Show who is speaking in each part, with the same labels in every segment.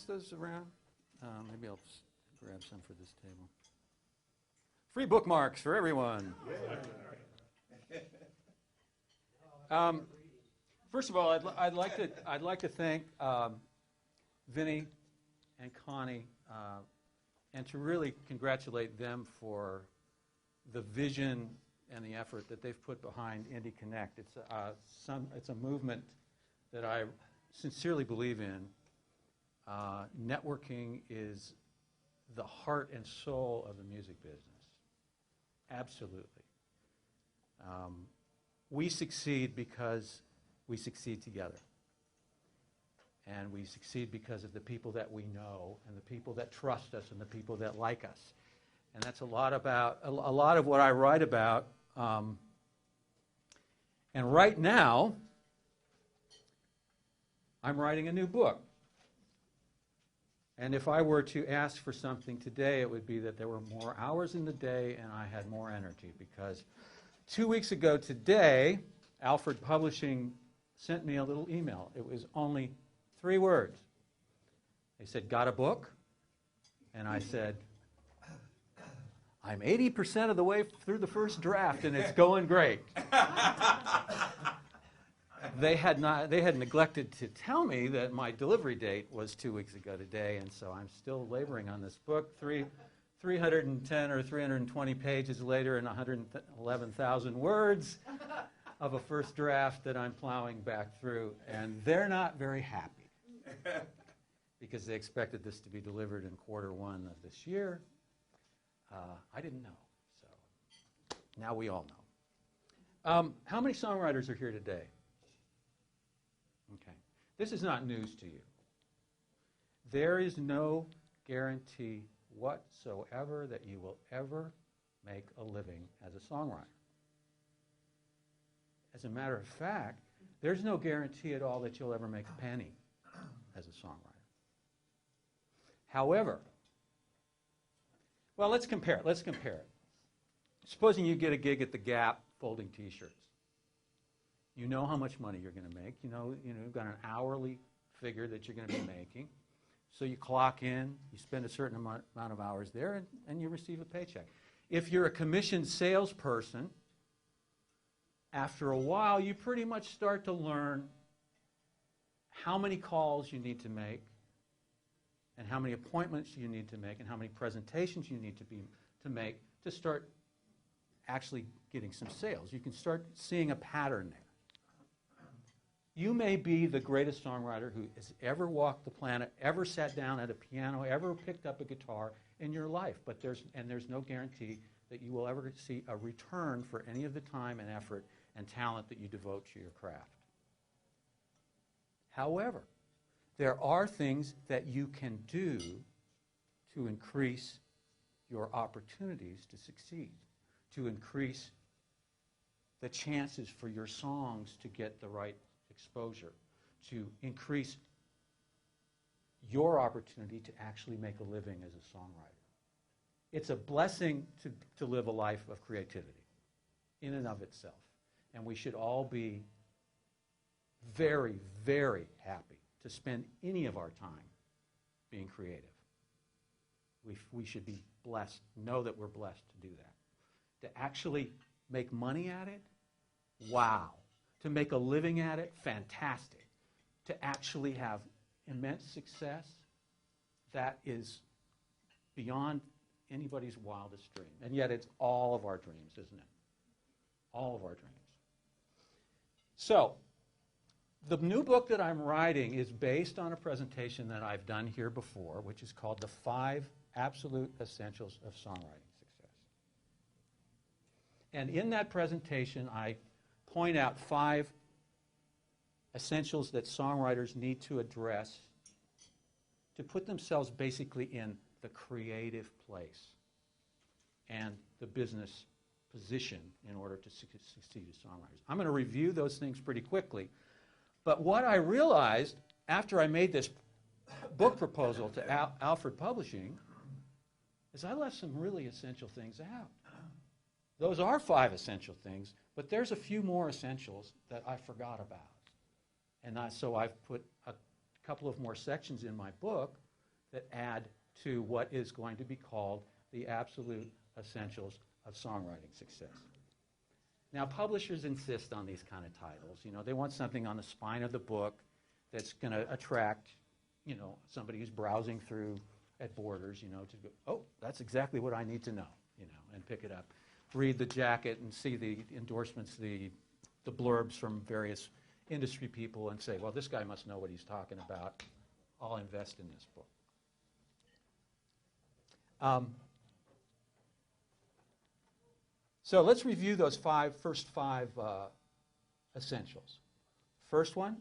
Speaker 1: those around? Maybe I'll just grab some for this table. Free bookmarks for everyone. First of all, I'd like to thank Vinny and Connie, and to really congratulate them for the vision and the effort that they've put behind Indie Connect. It's a movement that I sincerely believe in. Networking is the heart and soul of the music business. Absolutely. We succeed because we succeed together. And we succeed because of the people that we know and the people that trust us and the people that like us. And that's a lot of what I write about. And right now, I'm writing a new book. And if I were to ask for something today, it would be that there were more hours in the day and I had more energy, because 2 weeks ago today, Alfred Publishing sent me a little email. It was only 3 words. They said, "Got a book?" And I said, "I'm 80% of the way through the first draft and it's going great." They had neglected to tell me that my delivery date was 2 weeks ago today, and so I'm still laboring on this book. 310 or 320 pages later and 111,000 words of a first draft that I'm plowing back through, and they're not very happy because they expected this to be delivered in Q1 of this year. I didn't know, so now we all know. How many songwriters are here today? Okay. This is not news to you. There is no guarantee whatsoever that you will ever make a living as a songwriter. As a matter of fact, there's no guarantee at all that you'll ever make a penny as a songwriter. However, well, let's compare it. Supposing you get a gig at the Gap folding T-shirts. You know how much money you're going to make. You know, you've got an hourly figure that you're going to be making. So you clock in, you spend a certain amount of hours there, and you receive a paycheck. If you're a commissioned salesperson, after a while, you pretty much start to learn how many calls you need to make, and how many appointments you need to make, and how many presentations you need to make to start actually getting some sales. You can start seeing a pattern there. You may be the greatest songwriter who has ever walked the planet, ever sat down at a piano, ever picked up a guitar in your life, but there's no guarantee that you will ever see a return for any of the time and effort and talent that you devote to your craft. However, there are things that you can do to increase your opportunities to succeed, to increase the chances for your songs to get the right exposure, to increase your opportunity to actually make a living as a songwriter. It's a blessing to live a life of creativity in and of itself. And we should all be very, very happy to spend any of our time being creative. We should be blessed, know that we're blessed to do that. To actually make money at it, wow. To make a living at it, fantastic. To actually have immense success, that is beyond anybody's wildest dream. And yet it's all of our dreams, isn't it? All of our dreams. So, the new book that I'm writing is based on a presentation that I've done here before, which is called The 5 Absolute Essentials of Songwriting Success. And in that presentation, I point out 5 essentials that songwriters need to address to put themselves basically in the creative place and the business position in order to succeed as songwriters. I'm going to review those things pretty quickly, but what I realized after I made this book proposal to Alfred Publishing is I left some really essential things out. Those are 5 essential things, but there's a few more essentials that I forgot about. And so I've put a couple of more sections in my book that add to what is going to be called the absolute essentials of songwriting success. Now, publishers insist on these kind of titles. You know, they want something on the spine of the book that's going to attract, you know, somebody who's browsing through at Borders, you know, to go, oh, that's exactly what I need to know, you know, and pick it up. Read the jacket and see the endorsements, the blurbs from various industry people and say, well, this guy must know what he's talking about. I'll invest in this book. So let's review those first five essentials. First one,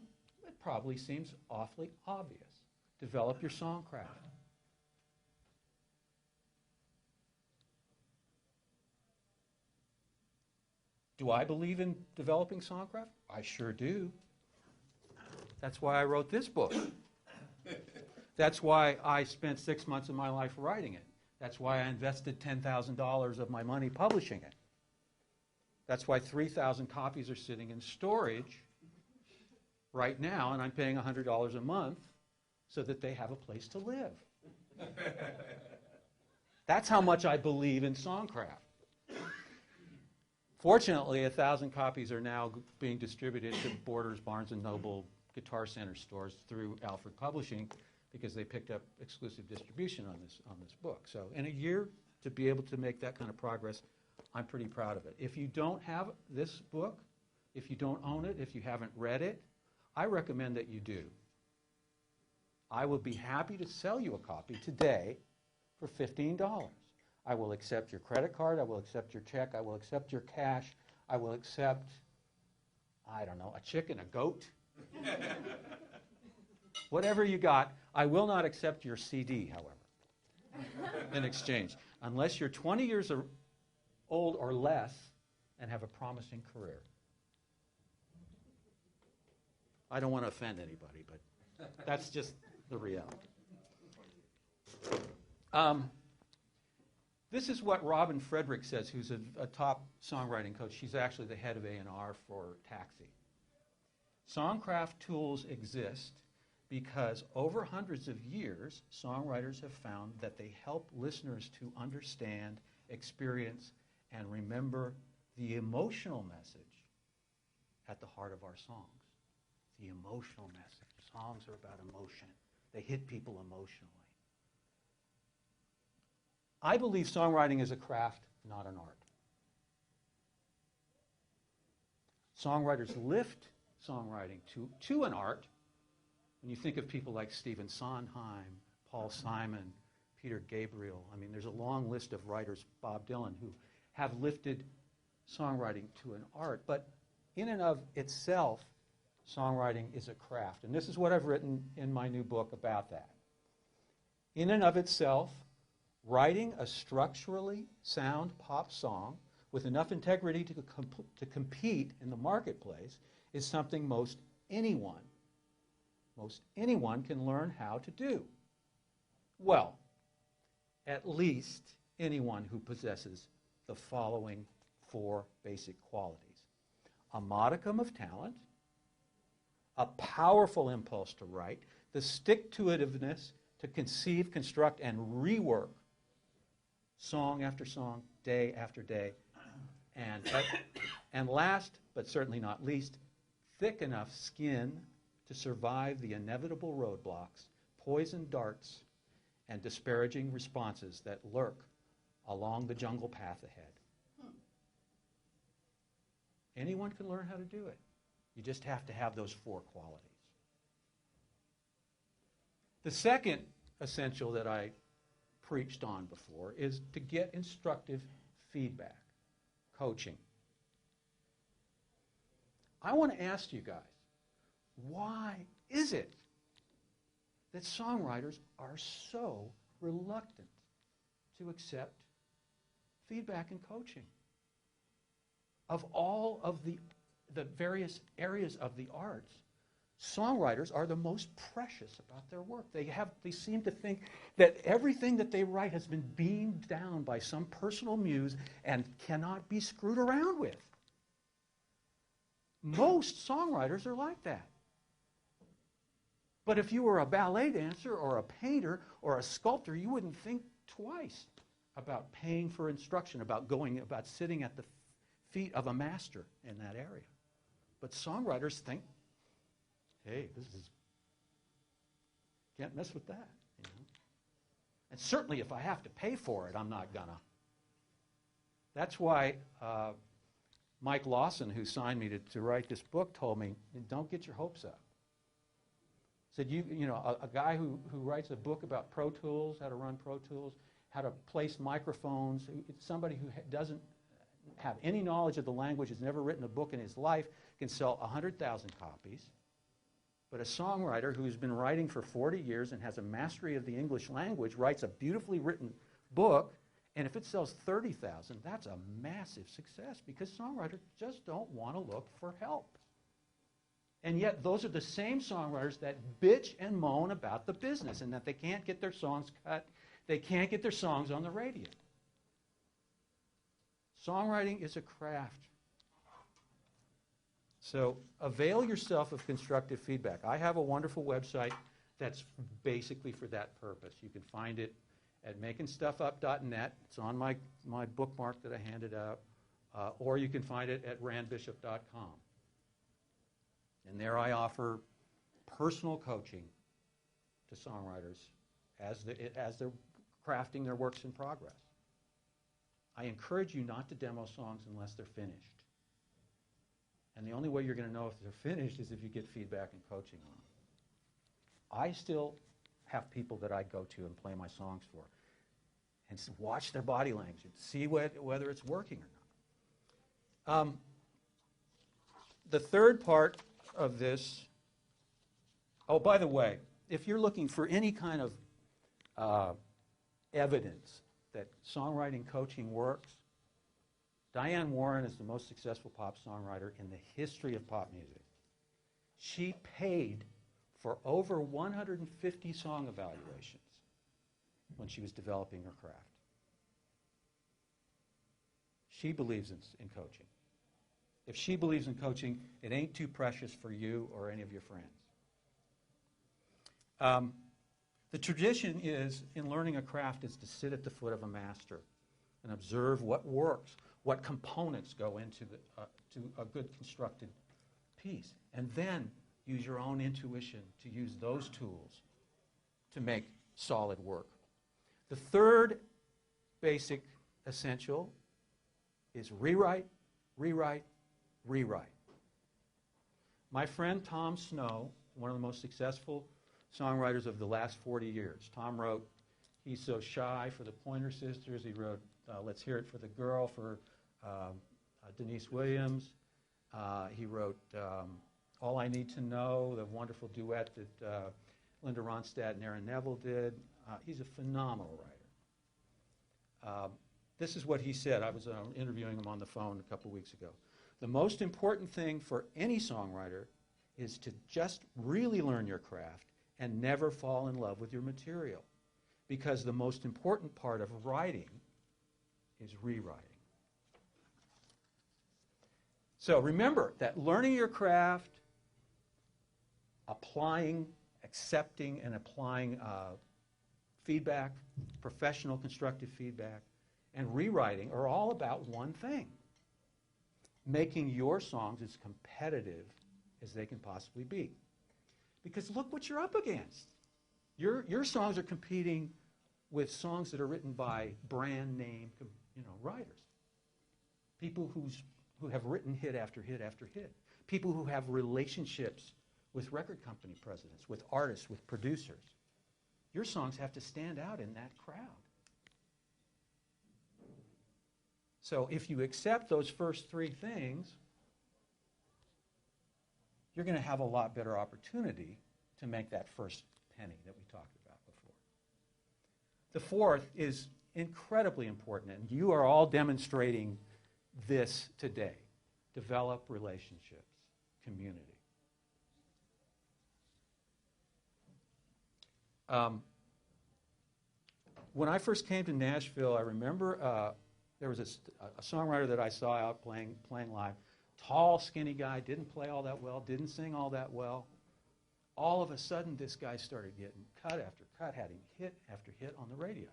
Speaker 1: it probably seems awfully obvious. Develop your songcraft. Do I believe in developing songcraft? I sure do. That's why I wrote this book. That's why I spent 6 months of my life writing it. That's why I invested $10,000 of my money publishing it. That's why 3,000 copies are sitting in storage right now, and I'm paying $100 a month so that they have a place to live. That's how much I believe in songcraft. Fortunately, 1,000 copies are now being distributed to Borders, Barnes & Noble, Guitar Center stores through Alfred Publishing because they picked up exclusive distribution on this book. So in a year, to be able to make that kind of progress, I'm pretty proud of it. If you don't have this book, if you don't own it, if you haven't read it, I recommend that you do. I will be happy to sell you a copy today for $15. I will accept your credit card, I will accept your check, I will accept your cash, I will accept, I don't know, a chicken, a goat, whatever you got. I will not accept your CD, however, in exchange, unless you're 20 years old or less and have a promising career. I don't want to offend anybody, but that's just the reality. This is what Robin Frederick says, who's a top songwriting coach. She's actually the head of A&R for Taxi. Songcraft tools exist because over hundreds of years, songwriters have found that they help listeners to understand, experience, and remember the emotional message at the heart of our songs. The emotional message. Songs are about emotion. They hit people emotionally. I believe songwriting is a craft, not an art. Songwriters lift songwriting to an art. When you think of people like Stephen Sondheim, Paul Simon, Peter Gabriel, I mean, there's a long list of writers, Bob Dylan, who have lifted songwriting to an art. But in and of itself, songwriting is a craft. And this is what I've written in my new book about that. In and of itself, writing a structurally sound pop song with enough integrity to compete in the marketplace is something most anyone can learn how to do. Well, at least anyone who possesses the following 4 basic qualities: a modicum of talent, a powerful impulse to write, the stick-to-itiveness to conceive, construct, and rework song after song, day after day, and last, but certainly not least, thick enough skin to survive the inevitable roadblocks, poisoned darts, and disparaging responses that lurk along the jungle path ahead. Anyone can learn how to do it. You just have to have those 4 qualities. The second essential that I preached on before is to get instructive feedback, coaching. I want to ask you guys, why is it that songwriters are so reluctant to accept feedback and coaching? Of all of the various areas of the arts, songwriters are the most precious about their work. They seem to think that everything that they write has been beamed down by some personal muse and cannot be screwed around with. Most songwriters are like that. But if you were a ballet dancer or a painter or a sculptor, you wouldn't think twice about paying for instruction, about sitting at the feet of a master in that area. But songwriters think, hey, can't mess with that. You know? And certainly if I have to pay for it, I'm not gonna. That's why Mike Lawson, who signed me to write this book, told me, don't get your hopes up. Said, a guy who writes a book about Pro Tools, how to run Pro Tools, how to place microphones, somebody who doesn't have any knowledge of the language, has never written a book in his life, can sell 100,000 copies. But a songwriter who's been writing for 40 years and has a mastery of the English language writes a beautifully written book, and if it sells 30,000, that's a massive success because songwriters just don't want to look for help. And yet those are the same songwriters that bitch and moan about the business and that they can't get their songs cut, they can't get their songs on the radio. Songwriting is a craft. So avail yourself of constructive feedback. I have a wonderful website that's basically for that purpose. You can find it at makingstuffup.net. It's on my bookmark that I handed out. Or you can find it at randbishop.com. And there I offer personal coaching to songwriters as they're crafting their works in progress. I encourage you not to demo songs unless they're finished. And the only way you're going to know if they're finished is if you get feedback and coaching on them. I still have people that I go to and play my songs for and watch their body language and see whether it's working or not. The third part of this, oh, by the way, if you're looking for any kind of evidence that songwriting coaching works, Diane Warren is the most successful pop songwriter in the history of pop music. She paid for over 150 song evaluations when she was developing her craft. She believes in coaching. If she believes in coaching, it ain't too precious for you or any of your friends. The tradition is, in learning a craft, is to sit at the foot of a master and observe what works, what components go into to a good constructed piece, and then use your own intuition to use those tools to make solid work. The third basic essential is rewrite, rewrite, rewrite. My friend Tom Snow, one of the most successful songwriters of the last 40 years. Tom wrote He's So Shy for the Pointer Sisters. He wrote Let's Hear It for the Girl for Denise Williams. He wrote All I Need to Know, the wonderful duet that Linda Ronstadt and Aaron Neville did. He's a phenomenal writer. This is what he said. I was interviewing him on the phone a couple weeks ago. The most important thing for any songwriter is to just really learn your craft and never fall in love with your material. Because the most important part of writing is rewriting. So remember that learning your craft, accepting and applying feedback, professional constructive feedback, and rewriting are all about one thing: making your songs as competitive as they can possibly be. Because look what you're up against. Your songs are competing with songs that are written by brand name, writers. People who have written hit after hit after hit. People who have relationships with record company presidents, with artists, with producers. Your songs have to stand out in that crowd. So if you accept those first three things, you're going to have a lot better opportunity to make that first penny that we talked about before. The fourth is incredibly important, and you are all demonstrating this today. Develop relationships, community. When I first came to Nashville, I remember there was a songwriter that I saw out playing live. Tall, skinny guy, didn't play all that well, didn't sing all that well. all of a sudden, this guy started getting cut after cut, having hit after hit on the radio.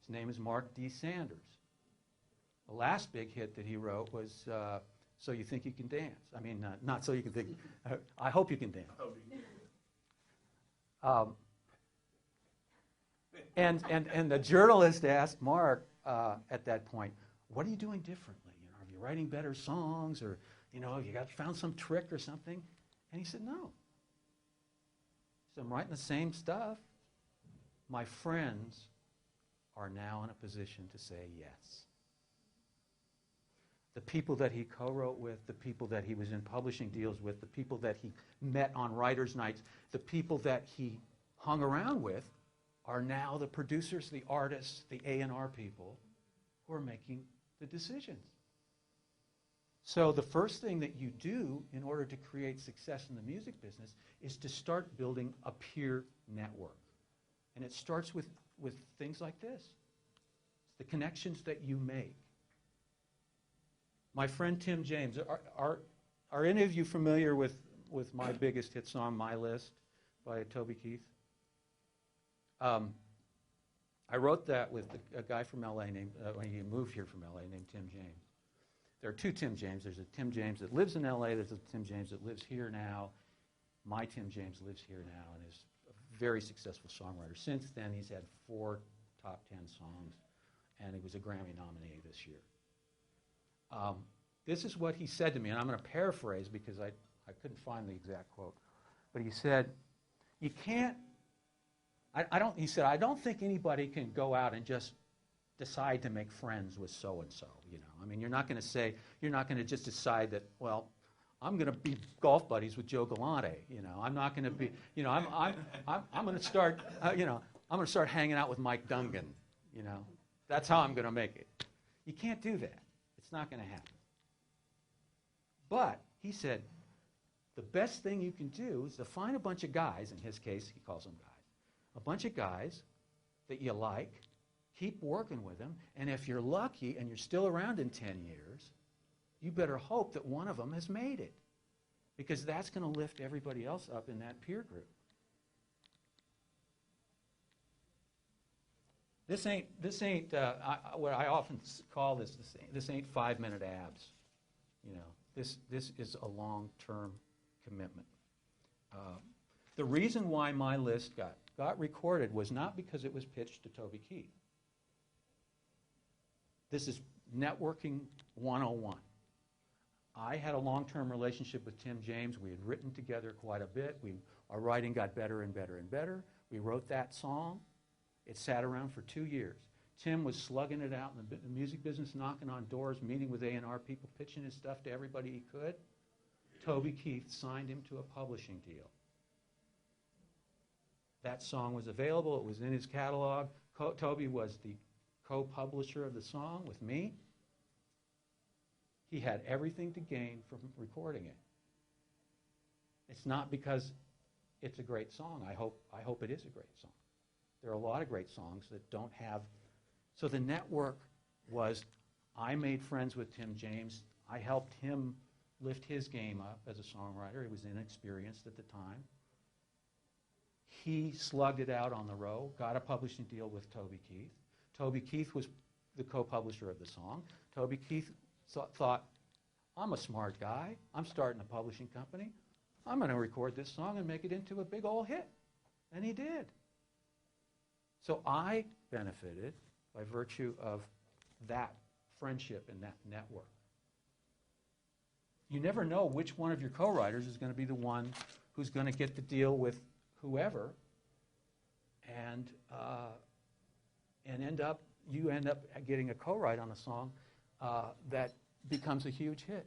Speaker 1: His name is Mark D. Sanders. The last big hit that he wrote was So You Think You Can Dance. I mean, not So You Can Think, I Hope You Can Dance. And the journalist asked Mark at that point, what are you doing differently? You know, are you writing better songs, or you found some trick or something? And he said, no. He said, I'm writing the same stuff. My friends are now in a position to say yes. The people that he co-wrote with, the people that he was in publishing deals with, the people that he met on writers' nights, the people that he hung around with are now the producers, the artists, the A&R people who are making the decisions. So the first thing that you do in order to create success in the music business is to start building a peer network. And it starts with things like this. It's the connections that you make. My friend Tim James, are any of you familiar with my biggest hit song, My List, by Toby Keith? I wrote that with a guy from L.A. named, when he moved here from L.A., named Tim James. There are two Tim James. There's a Tim James that lives in L.A., there's a Tim James that lives here now. My Tim James lives here now and is a very successful songwriter. Since then, he's had 4 top 10 songs, and he was a Grammy nominee this year. This is what he said to me, and I'm going to paraphrase because I couldn't find the exact quote. But he said, you can't, he said, I don't think anybody can go out and just decide to make friends with so-and-so, you know. I mean, you're not going to just decide that, well, I'm going to be golf buddies with Joe Galante, you know. I'm not going to be, you know, I'm going to start, I'm going to start hanging out with Mike Dungan, you know. That's how I'm going to make it. You can't do that. It's not going to happen. But, he said, the best thing you can do is to find a bunch of guys, in his case, he calls them guys, a bunch of guys that you like, keep working with them, and if you're lucky and you're still around in 10 years, you better hope that one of them has made it, because that's going to lift everybody else up in that peer group. This ain't what I often call this ain't 5-minute abs. You know, this is a long-term commitment. The reason why My List got recorded was not because it was pitched to Toby Keith. This is networking 101. I had a long-term relationship with Tim James. We had written together quite a bit. Our writing got better and better and better. We wrote that song. It sat around for 2 years. Tim was slugging it out in the music business, knocking on doors, meeting with A&R people, pitching his stuff to everybody he could. Toby Keith signed him to a publishing deal. That song was available. It was in his catalog. Toby was the co-publisher of the song with me. He had everything to gain from recording it. It's not because it's a great song. I hope it is a great song. There are a lot of great songs that don't have. So the network was, I made friends with Tim James. I helped him lift his game up as a songwriter. He was inexperienced at the time. He slugged it out on the road, got a publishing deal with Toby Keith. Toby Keith was the co-publisher of the song. Toby Keith thought, I'm a smart guy. I'm starting a publishing company. I'm going to record this song and make it into a big old hit. And he did. So I benefited by virtue of that friendship and that network. You never know which one of your co-writers is going to be the one who's going to get the deal with whoever, and you end up getting a co-write on a song that becomes a huge hit.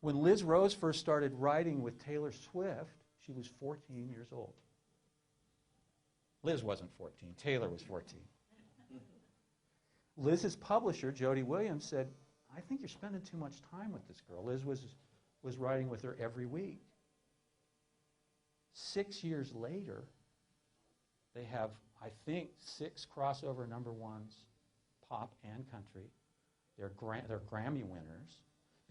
Speaker 1: When Liz Rose first started writing with Taylor Swift, she was 14 years old. Liz wasn't 14. Taylor was 14. Liz's publisher, Jody Williams, said, I think you're spending too much time with this girl. Liz was writing with her every week. 6 years later, they have, I think, 6 crossover #1s, pop and country. They're Grammy winners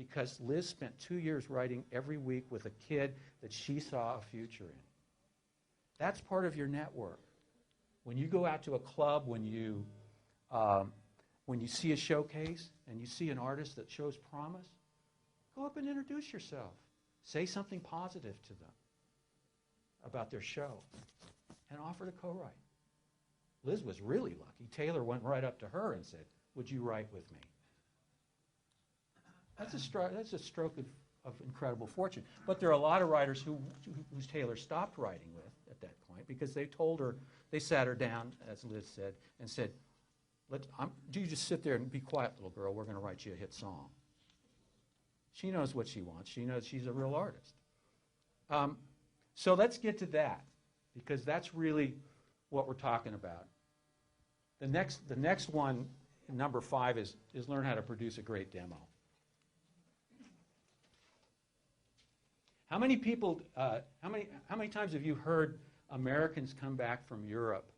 Speaker 1: because Liz spent 2 years writing every week with a kid that she saw a future in. That's part of your network. When you go out to a club, when you see a showcase and you see an artist that shows promise, go up and introduce yourself. Say something positive to them about their show and offer to co-write. Liz was really lucky. Taylor went right up to her and said, "Would you write with me?" That's a stroke of incredible fortune. But there are a lot of writers whose Taylor stopped writing with at that point because they told her, they sat her down, as Liz said, and said, "Do you just sit there and be quiet, little girl? We're going to write you a hit song." She knows what she wants. She knows she's a real artist. So let's get to that, because that's really what we're talking about. The next one, number 5, is learn how to produce a great demo. How many people? How many times have you heard Americans come back from Europe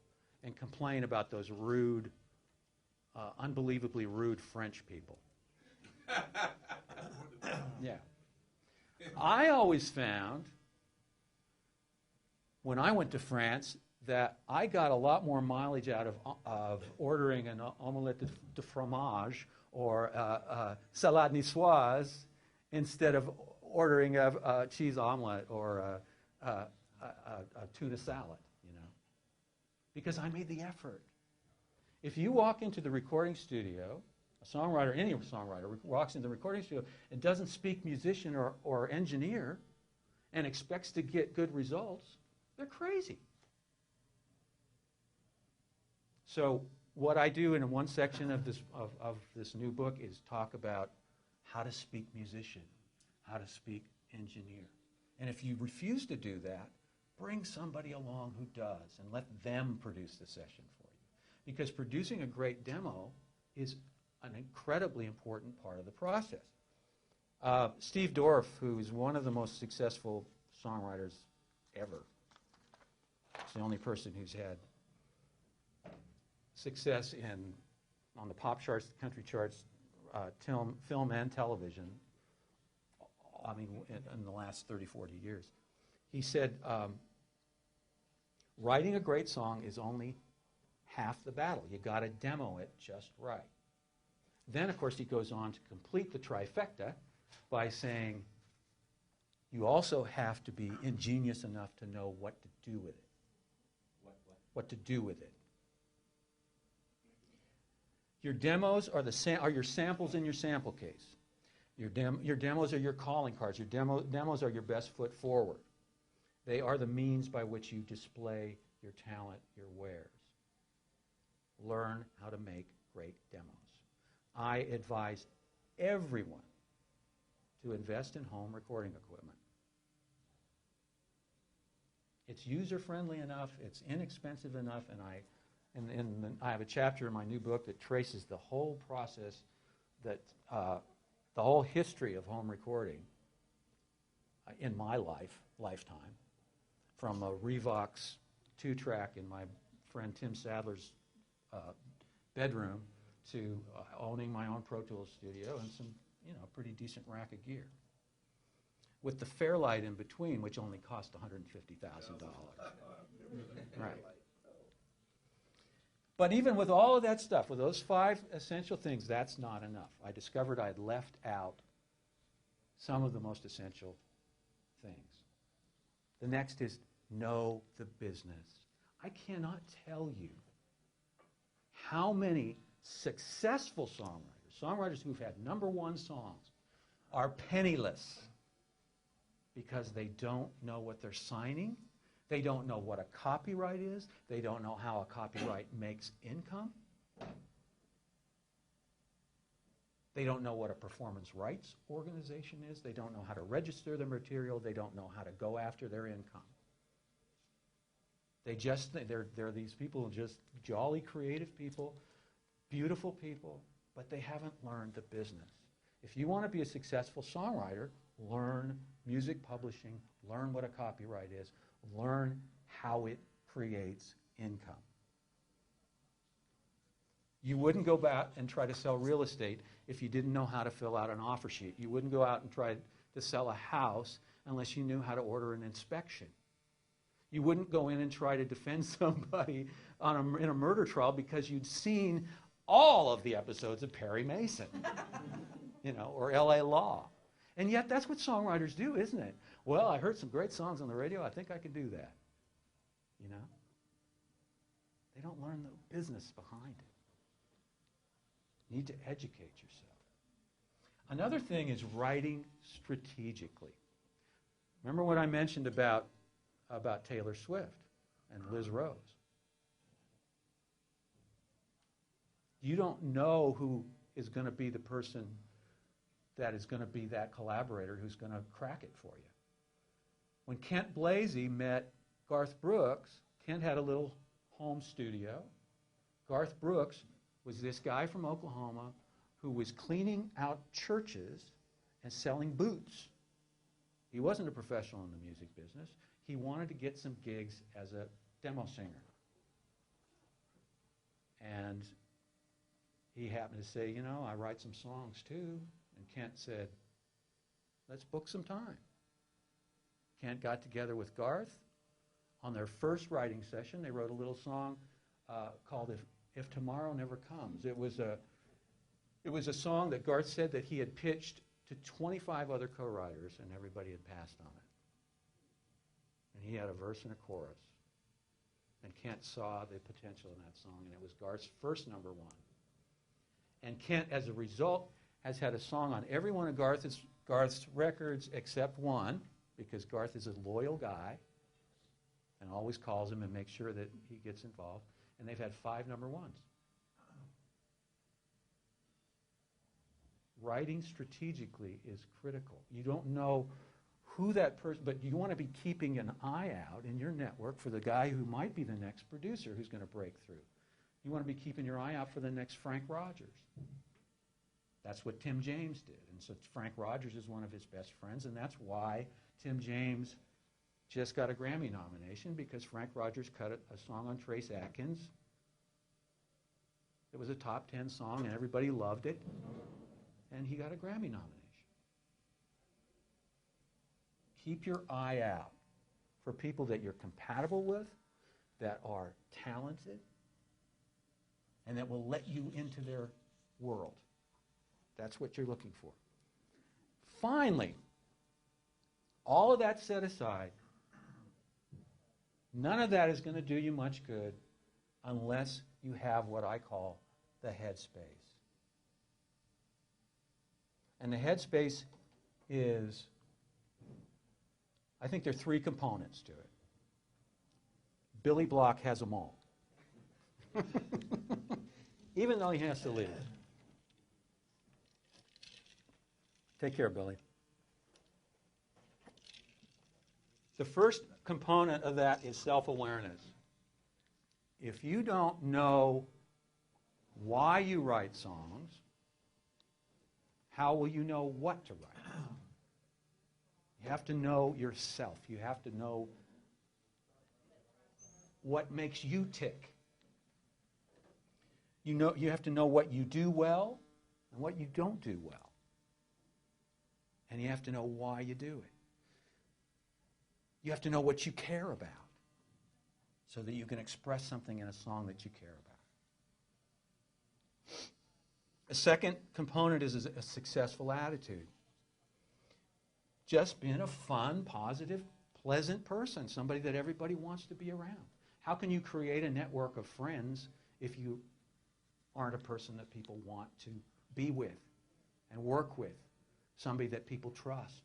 Speaker 1: and complain about those rude, unbelievably rude French people? Yeah. I always found, when I went to France, that I got a lot more mileage out of ordering an omelette de fromage or salade niçoise instead of ordering a cheese omelet or a tuna salad, because I made the effort. If you walk into the recording studio, a songwriter, any songwriter, walks into the recording studio and doesn't speak musician or engineer and expects to get good results, they're crazy. So what I do in one section of this new book is talk about how to speak musician, how to speak engineer. And if you refuse to do that, bring somebody along who does and let them produce the session for you. Because producing a great demo is an incredibly important part of the process. Steve Dorff, who is one of the most successful songwriters ever, he's the only person who's had success on the pop charts, the country charts, film and television, in the last 30, 40 years. He said, writing a great song is only half the battle. You got to demo it just right. Then, of course, he goes on to complete the trifecta by saying you also have to be ingenious enough to know what to do with it. What to do with it. Your demos are your samples in your sample case. Your demos are your calling cards. Your demos are your best foot forward. They are the means by which you display your talent, your wares. Learn how to make great demos. I advise everyone to invest in home recording equipment. It's user-friendly enough, it's inexpensive enough, and I have a chapter in my new book that traces the whole process, the whole history of home recording in my lifetime, from a Revox 2-track in my friend Tim Sadler's bedroom to owning my own Pro Tools studio and some, pretty decent rack of gear, with the Fairlight in between, which only cost $150,000. Right. But even with all of that stuff, with those 5 essential things, that's not enough. I discovered I'd left out some of the most essential things. The next is know the business. I cannot tell you how many successful songwriters who've had #1 songs, are penniless because they don't know what they're signing. They don't know what a copyright is. They don't know how a copyright makes income. They don't know what a performance rights organization is. They don't know how to register the material. They don't know how to go after their income. They just think they're these people, just jolly creative people, beautiful people, but they haven't learned the business. If you want to be a successful songwriter, learn music publishing, learn what a copyright is, learn how it creates income. You wouldn't go back and try to sell real estate if you didn't know how to fill out an offer sheet. You wouldn't go out and try to sell a house unless you knew how to order an inspection. You wouldn't go in and try to defend somebody in a murder trial because you'd seen all of the episodes of Perry Mason, or L.A. Law. And yet that's what songwriters do, isn't it? Well, I heard some great songs on the radio. I think I can do that. They don't learn the business behind it. You need to educate yourself. Another thing is writing strategically. Remember what I mentioned about Taylor Swift and Liz Rose? You don't know who is going to be the person that is going to be that collaborator who's going to crack it for you. When Kent Blasey met Garth Brooks, Kent had a little home studio. Garth Brooks was this guy from Oklahoma who was cleaning out churches and selling boots. He wasn't a professional in the music business. He wanted to get some gigs as a demo singer. And he happened to say, I write some songs too. And Kent said, let's book some time. Kent got together with Garth. On their first writing session, they wrote a little song called If Tomorrow Never Comes. It was a song that Garth said that he had pitched to 25 other co-writers, and everybody had passed on it. And he had a verse and a chorus. And Kent saw the potential in that song, and it was Garth's first #1. And Kent, as a result, has had a song on every one of Garth's records except one, because Garth is a loyal guy and always calls him and makes sure that he gets involved. And they've had 5 #1s. Writing strategically is critical. You don't know who that person, but you want to be keeping an eye out in your network for the guy who might be the next producer who's going to break through. You want to be keeping your eye out for the next Frank Rogers. That's what Tim James did. And so Frank Rogers is one of his best friends, and that's why Tim James just got a Grammy nomination, because Frank Rogers cut a song on Trace Atkins. It was a top 10 song, and everybody loved it, and he got a Grammy nomination. Keep your eye out for people that you're compatible with, that are talented, and that will let you into their world. That's what you're looking for. Finally, all of that set aside, none of that is going to do you much good unless you have what I call the headspace. And the headspace is, I think there are 3 components to it. Billy Block has them all. Even though he has to leave. Take care, Billy. The first component of that is self-awareness. If you don't know why you write songs, how will you know what to write? You have to know yourself. You have to know what makes you tick. You have to know what you do well and what you don't do well. And you have to know why you do it. You have to know what you care about so that you can express something in a song that you care about. A second component is a successful attitude. Just being a fun, positive, pleasant person, somebody that everybody wants to be around. How can you create a network of friends if you aren't a person that people want to be with and work with? Somebody that people trust.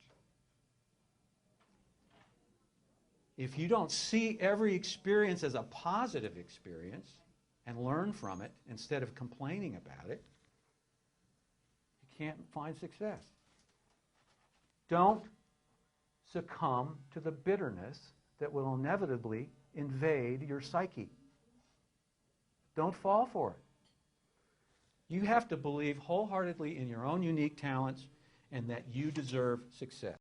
Speaker 1: If you don't see every experience as a positive experience and learn from it instead of complaining about it, you can't find success. Don't succumb to the bitterness that will inevitably invade your psyche. Don't fall for it. You have to believe wholeheartedly in your own unique talents and that you deserve success.